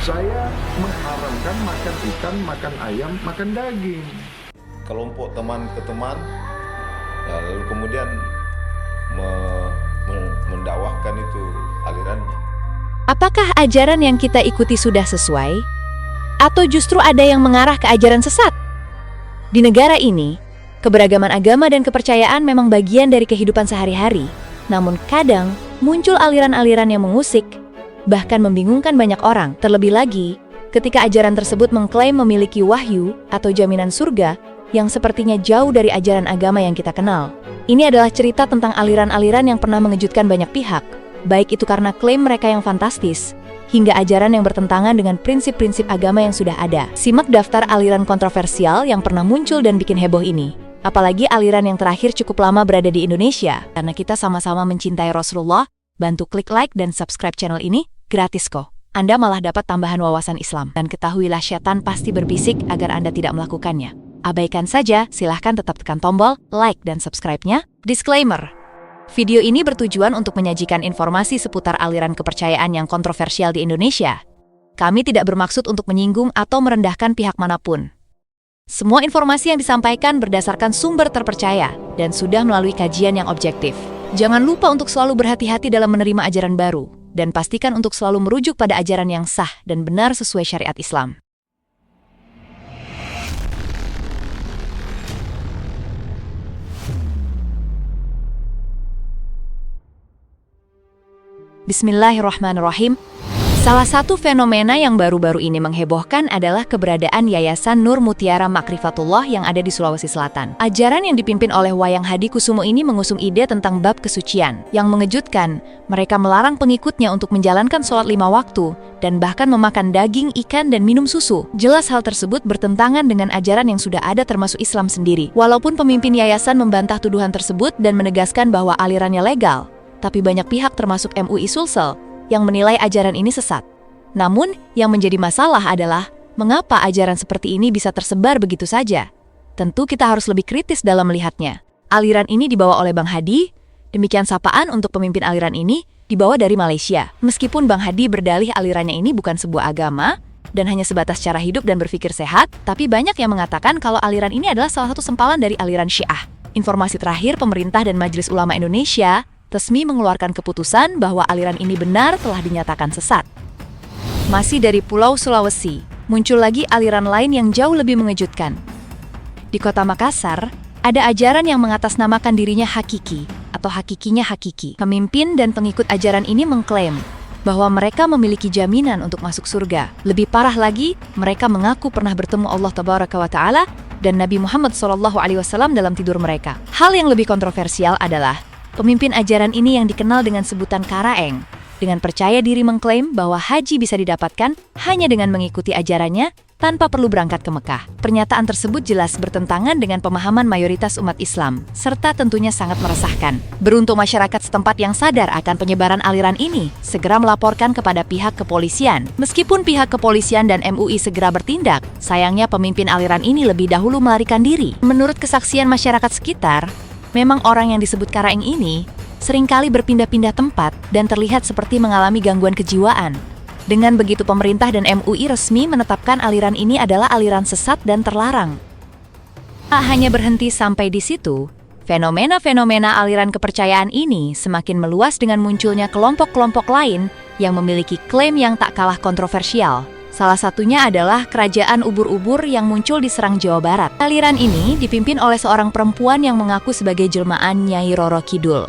Saya mengharamkan makan ikan, makan ayam, makan daging. Kelompok teman ke teman, ya, lalu kemudian mendakwahkan itu alirannya. Apakah ajaran yang kita ikuti sudah sesuai? Atau justru ada yang mengarah ke ajaran sesat? Di negara ini, keberagaman agama dan kepercayaan memang bagian dari kehidupan sehari-hari. Namun kadang muncul aliran-aliran yang mengusik, bahkan membingungkan banyak orang. Terlebih lagi, ketika ajaran tersebut mengklaim memiliki wahyu atau jaminan surga yang sepertinya jauh dari ajaran agama yang kita kenal. Ini adalah cerita tentang aliran-aliran yang pernah mengejutkan banyak pihak, baik itu karena klaim mereka yang fantastis, hingga ajaran yang bertentangan dengan prinsip-prinsip agama yang sudah ada. Simak daftar aliran kontroversial yang pernah muncul dan bikin heboh ini. Apalagi aliran yang terakhir cukup lama berada di Indonesia. Karena kita sama-sama mencintai Rasulullah, bantu klik like dan subscribe channel ini, gratis kok. Anda malah dapat tambahan wawasan Islam. Dan ketahuilah syaitan pasti berbisik agar Anda tidak melakukannya. Abaikan saja, silahkan tetap tekan tombol like dan subscribe-nya. Disclaimer. Video ini bertujuan untuk menyajikan informasi seputar aliran kepercayaan yang kontroversial di Indonesia. Kami tidak bermaksud untuk menyinggung atau merendahkan pihak manapun. Semua informasi yang disampaikan berdasarkan sumber terpercaya dan sudah melalui kajian yang objektif. Jangan lupa untuk selalu berhati-hati dalam menerima ajaran baru, dan pastikan untuk selalu merujuk pada ajaran yang sah dan benar sesuai syariat Islam. Bismillahirrahmanirrahim. Salah satu fenomena yang baru-baru ini menghebohkan adalah keberadaan Yayasan Nur Mutiara Makrifatullah yang ada di Sulawesi Selatan. Ajaran yang dipimpin oleh Wayang Hadi Kusumo ini mengusung ide tentang bab kesucian. Yang mengejutkan, mereka melarang pengikutnya untuk menjalankan sholat 5 waktu, dan bahkan memakan daging, ikan, dan minum susu. Jelas hal tersebut bertentangan dengan ajaran yang sudah ada termasuk Islam sendiri. Walaupun pemimpin yayasan membantah tuduhan tersebut dan menegaskan bahwa alirannya legal, tapi banyak pihak termasuk MUI Sulsel yang menilai ajaran ini sesat. Namun, yang menjadi masalah adalah mengapa ajaran seperti ini bisa tersebar begitu saja. Tentu kita harus lebih kritis dalam melihatnya. Aliran ini dibawa oleh Bang Hadi, demikian sapaan untuk pemimpin aliran ini dibawa dari Malaysia. Meskipun Bang Hadi berdalih alirannya ini bukan sebuah agama dan hanya sebatas cara hidup dan berpikir sehat, tapi banyak yang mengatakan kalau aliran ini adalah salah satu sempalan dari aliran Syiah. Informasi terakhir, pemerintah dan Majelis Ulama Indonesia resmi mengeluarkan keputusan bahwa aliran ini benar telah dinyatakan sesat. Masih dari Pulau Sulawesi, muncul lagi aliran lain yang jauh lebih mengejutkan. Di kota Makassar, ada ajaran yang mengatasnamakan dirinya hakiki atau hakikinya hakiki. Pemimpin dan pengikut ajaran ini mengklaim bahwa mereka memiliki jaminan untuk masuk surga. Lebih parah lagi, mereka mengaku pernah bertemu Allah Tabaraka wa Ta'ala dan Nabi Muhammad SAW dalam tidur mereka. Hal yang lebih kontroversial adalah pemimpin ajaran ini yang dikenal dengan sebutan Karaeng, dengan percaya diri mengklaim bahwa haji bisa didapatkan hanya dengan mengikuti ajarannya tanpa perlu berangkat ke Mekah. Pernyataan tersebut jelas bertentangan dengan pemahaman mayoritas umat Islam, serta tentunya sangat meresahkan. Beruntung masyarakat setempat yang sadar akan penyebaran aliran ini, segera melaporkan kepada pihak kepolisian. Meskipun pihak kepolisian dan MUI segera bertindak, sayangnya pemimpin aliran ini lebih dahulu melarikan diri. Menurut kesaksian masyarakat sekitar, memang orang yang disebut Karaeng ini seringkali berpindah-pindah tempat dan terlihat seperti mengalami gangguan kejiwaan. Dengan begitu pemerintah dan MUI resmi menetapkan aliran ini adalah aliran sesat dan terlarang. Tak hanya berhenti sampai di situ, fenomena-fenomena aliran kepercayaan ini semakin meluas dengan munculnya kelompok-kelompok lain yang memiliki klaim yang tak kalah kontroversial. Salah satunya adalah kerajaan ubur-ubur yang muncul di Serang, Jawa Barat. Aliran ini dipimpin oleh seorang perempuan yang mengaku sebagai jelmaan Nyai Roro Kidul,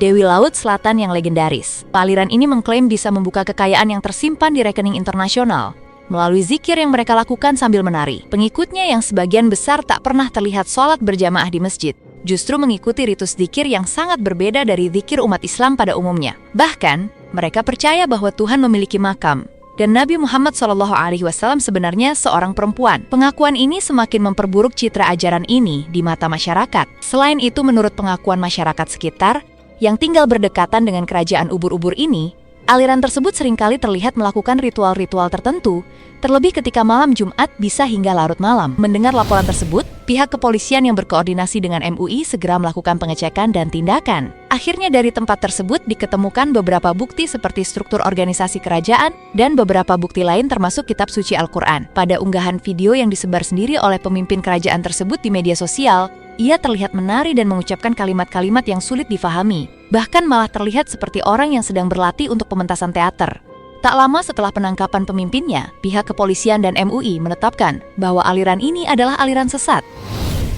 Dewi Laut Selatan yang legendaris. Aliran ini mengklaim bisa membuka kekayaan yang tersimpan di rekening internasional melalui zikir yang mereka lakukan sambil menari. Pengikutnya yang sebagian besar tak pernah terlihat sholat berjamaah di masjid, justru mengikuti ritus zikir yang sangat berbeda dari zikir umat Islam pada umumnya. Bahkan, mereka percaya bahwa Tuhan memiliki makam, dan Nabi Muhammad SAW sebenarnya seorang perempuan. Pengakuan ini semakin memperburuk citra ajaran ini di mata masyarakat. Selain itu, menurut pengakuan masyarakat sekitar yang tinggal berdekatan dengan kerajaan ubur-ubur ini, aliran tersebut seringkali terlihat melakukan ritual-ritual tertentu, terlebih ketika malam Jumat bisa hingga larut malam. Mendengar laporan tersebut, Pihak kepolisian yang berkoordinasi dengan MUI segera melakukan pengecekan dan tindakan. Akhirnya dari tempat tersebut diketemukan beberapa bukti seperti struktur organisasi kerajaan dan beberapa bukti lain termasuk kitab suci Al-Quran. Pada unggahan video yang disebar sendiri oleh pemimpin kerajaan tersebut di media sosial, ia terlihat menari dan mengucapkan kalimat-kalimat yang sulit difahami. Bahkan malah terlihat seperti orang yang sedang berlatih untuk pementasan teater. Tak lama setelah penangkapan pemimpinnya, pihak kepolisian dan MUI menetapkan bahwa aliran ini adalah aliran sesat.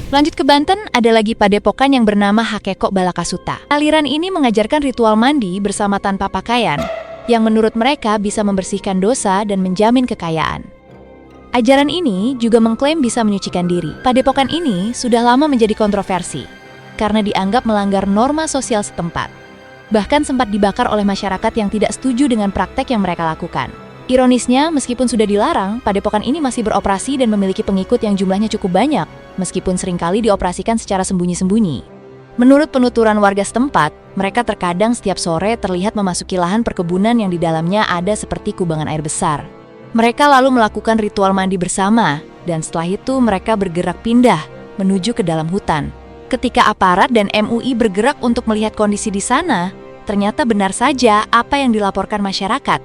Lanjut ke Banten, ada lagi padepokan yang bernama Hakeko Balakasuta. Aliran ini mengajarkan ritual mandi bersama tanpa pakaian, yang menurut mereka bisa membersihkan dosa dan menjamin kekayaan. Ajaran ini juga mengklaim bisa menyucikan diri. Padepokan ini sudah lama menjadi kontroversi, karena dianggap melanggar norma sosial setempat. Bahkan sempat dibakar oleh masyarakat yang tidak setuju dengan praktek yang mereka lakukan. Ironisnya, meskipun sudah dilarang, padepokan ini masih beroperasi dan memiliki pengikut yang jumlahnya cukup banyak, meskipun seringkali dioperasikan secara sembunyi-sembunyi. Menurut penuturan warga setempat, mereka terkadang setiap sore terlihat memasuki lahan perkebunan yang di dalamnya ada seperti kubangan air besar. Mereka lalu melakukan ritual mandi bersama, dan setelah itu mereka bergerak pindah menuju ke dalam hutan. Ketika aparat dan MUI bergerak untuk melihat kondisi di sana, ternyata benar saja apa yang dilaporkan masyarakat.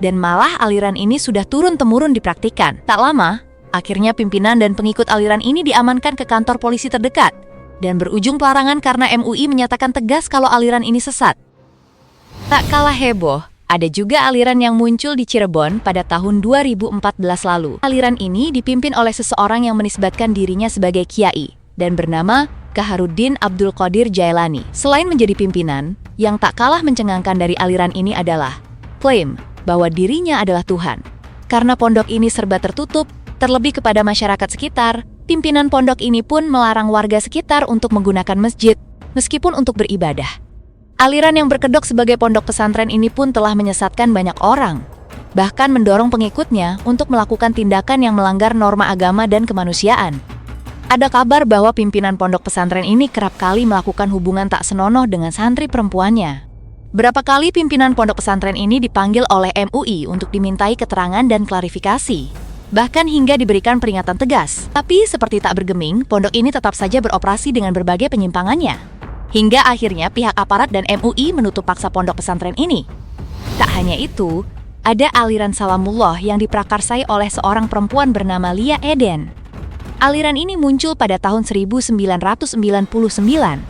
Dan malah aliran ini sudah turun-temurun dipraktikkan. Tak lama, akhirnya pimpinan dan pengikut aliran ini diamankan ke kantor polisi terdekat, dan berujung pelarangan karena MUI menyatakan tegas kalau aliran ini sesat. Tak kalah heboh, ada juga aliran yang muncul di Cirebon pada tahun 2014 lalu. Aliran ini dipimpin oleh seseorang yang menisbatkan dirinya sebagai kiai dan bernama Kaharuddin Abdul Qadir Jailani. Selain menjadi pimpinan, yang tak kalah mencengangkan dari aliran ini adalah klaim bahwa dirinya adalah Tuhan. Karena pondok ini serba tertutup, terlebih kepada masyarakat sekitar, pimpinan pondok ini pun melarang warga sekitar untuk menggunakan masjid, meskipun untuk beribadah. Aliran yang berkedok sebagai pondok pesantren ini pun telah menyesatkan banyak orang, bahkan mendorong pengikutnya untuk melakukan tindakan yang melanggar norma agama dan kemanusiaan. Ada kabar bahwa pimpinan pondok pesantren ini kerap kali melakukan hubungan tak senonoh dengan santri perempuannya. Berapa kali pimpinan pondok pesantren ini dipanggil oleh MUI untuk dimintai keterangan dan klarifikasi, bahkan hingga diberikan peringatan tegas. Tapi seperti tak bergeming, pondok ini tetap saja beroperasi dengan berbagai penyimpangannya. Hingga akhirnya pihak aparat dan MUI menutup paksa pondok pesantren ini. Tak hanya itu, ada aliran Salamullah yang diprakarsai oleh seorang perempuan bernama Lia Eden. Aliran ini muncul pada tahun 1999.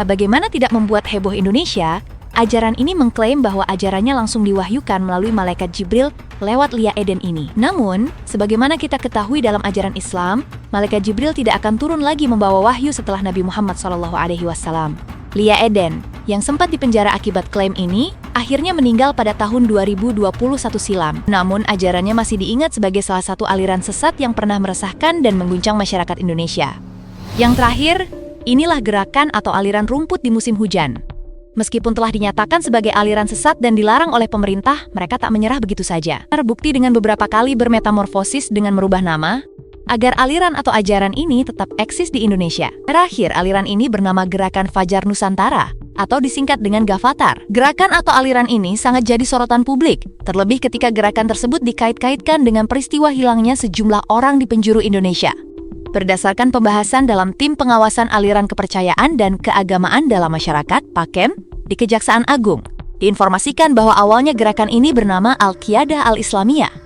Bagaimana tidak membuat heboh Indonesia, ajaran ini mengklaim bahwa ajarannya langsung diwahyukan melalui malaikat Jibril lewat Lia Eden ini. Namun, sebagaimana kita ketahui dalam ajaran Islam, malaikat Jibril tidak akan turun lagi membawa wahyu setelah Nabi Muhammad SAW. Lia Eden, yang sempat dipenjara akibat klaim ini, akhirnya meninggal pada tahun 2021 silam. Namun, ajarannya masih diingat sebagai salah satu aliran sesat yang pernah meresahkan dan mengguncang masyarakat Indonesia. Yang terakhir, inilah gerakan atau aliran rumput di musim hujan. Meskipun telah dinyatakan sebagai aliran sesat dan dilarang oleh pemerintah, mereka tak menyerah begitu saja. Terbukti dengan beberapa kali bermetamorfosis dengan merubah nama, agar aliran atau ajaran ini tetap eksis di Indonesia. Terakhir, aliran ini bernama Gerakan Fajar Nusantara, atau disingkat dengan Gavatar. Gerakan atau aliran ini sangat jadi sorotan publik, terlebih ketika gerakan tersebut dikait-kaitkan dengan peristiwa hilangnya sejumlah orang di penjuru Indonesia. Berdasarkan pembahasan dalam Tim Pengawasan Aliran Kepercayaan dan Keagamaan dalam Masyarakat, PAKEM, di Kejaksaan Agung, diinformasikan bahwa awalnya gerakan ini bernama Al-Qiyadah Al-Islamiyah.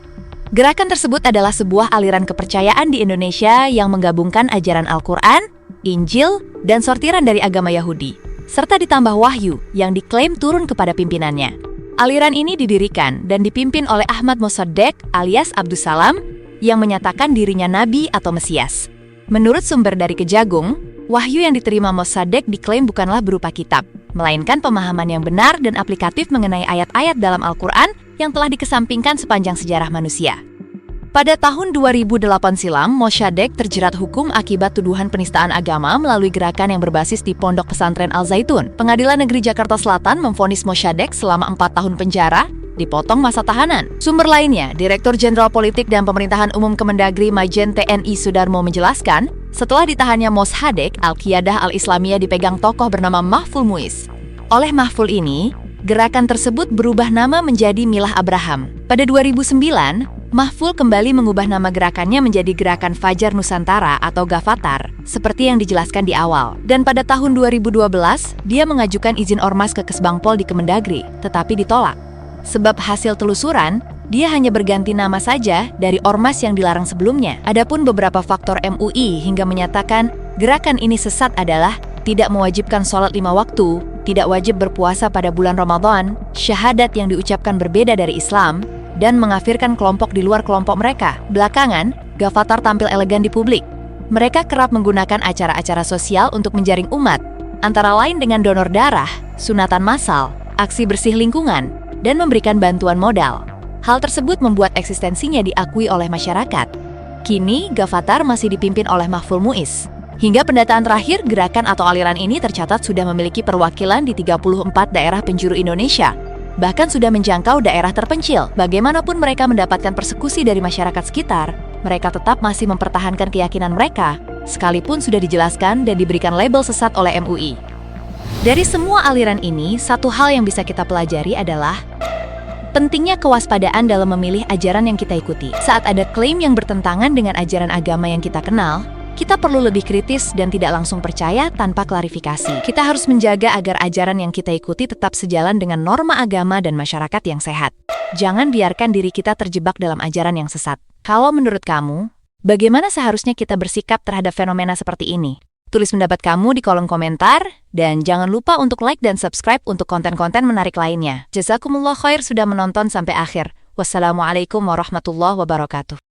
Gerakan tersebut adalah sebuah aliran kepercayaan di Indonesia yang menggabungkan ajaran Al-Quran, Injil, dan sortiran dari agama Yahudi, serta ditambah wahyu yang diklaim turun kepada pimpinannya. Aliran ini didirikan dan dipimpin oleh Ahmad Mossadegh alias Abdussalam yang menyatakan dirinya Nabi atau Mesias. Menurut sumber dari Kejagung, wahyu yang diterima Mossadegh diklaim bukanlah berupa kitab, melainkan pemahaman yang benar dan aplikatif mengenai ayat-ayat dalam Al-Quran yang telah dikesampingkan sepanjang sejarah manusia. Pada tahun 2008 silam, Mossadegh terjerat hukum akibat tuduhan penistaan agama melalui gerakan yang berbasis di Pondok Pesantren Al-Zaitun. Pengadilan Negeri Jakarta Selatan memvonis Mossadegh selama 4 tahun penjara, dipotong masa tahanan. Sumber lainnya, Direktur Jenderal Politik dan Pemerintahan Umum Kemendagri Majen TNI Sudarmo menjelaskan, setelah ditahannya Mossadegh, Al-Qiyadah Al-Islamiyah dipegang tokoh bernama Mahful Muiz. Oleh Mahful ini, gerakan tersebut berubah nama menjadi Milah Abraham. Pada 2009, Mahful kembali mengubah nama gerakannya menjadi Gerakan Fajar Nusantara atau Gavatar, seperti yang dijelaskan di awal. Dan pada tahun 2012, dia mengajukan izin ormas ke Kesbangpol di Kemendagri, tetapi ditolak. Sebab hasil telusuran, dia hanya berganti nama saja dari ormas yang dilarang sebelumnya. Adapun beberapa faktor MUI hingga menyatakan gerakan ini sesat adalah tidak mewajibkan sholat 5 waktu, tidak wajib berpuasa pada bulan Ramadan, syahadat yang diucapkan berbeda dari Islam, dan mengafirkan kelompok di luar kelompok mereka. Belakangan, Gavatar tampil elegan di publik. Mereka kerap menggunakan acara-acara sosial untuk menjaring umat, antara lain dengan donor darah, sunatan massal, aksi bersih lingkungan, dan memberikan bantuan modal. Hal tersebut membuat eksistensinya diakui oleh masyarakat. Kini, Gavatar masih dipimpin oleh Mahful Muiz. Hingga pendataan terakhir, gerakan atau aliran ini tercatat sudah memiliki perwakilan di 34 daerah penjuru Indonesia, bahkan sudah menjangkau daerah terpencil. Bagaimanapun mereka mendapatkan persekusi dari masyarakat sekitar, mereka tetap masih mempertahankan keyakinan mereka, sekalipun sudah dijelaskan dan diberikan label sesat oleh MUI. Dari semua aliran ini, satu hal yang bisa kita pelajari adalah pentingnya kewaspadaan dalam memilih ajaran yang kita ikuti. Saat ada klaim yang bertentangan dengan ajaran agama yang kita kenal, kita perlu lebih kritis dan tidak langsung percaya tanpa klarifikasi. Kita harus menjaga agar ajaran yang kita ikuti tetap sejalan dengan norma agama dan masyarakat yang sehat. Jangan biarkan diri kita terjebak dalam ajaran yang sesat. Kalau menurut kamu, bagaimana seharusnya kita bersikap terhadap fenomena seperti ini? Tulis pendapat kamu di kolom komentar, dan jangan lupa untuk like dan subscribe untuk konten-konten menarik lainnya. Jazakumullah khair sudah menonton sampai akhir. Wassalamualaikum warahmatullahi wabarakatuh.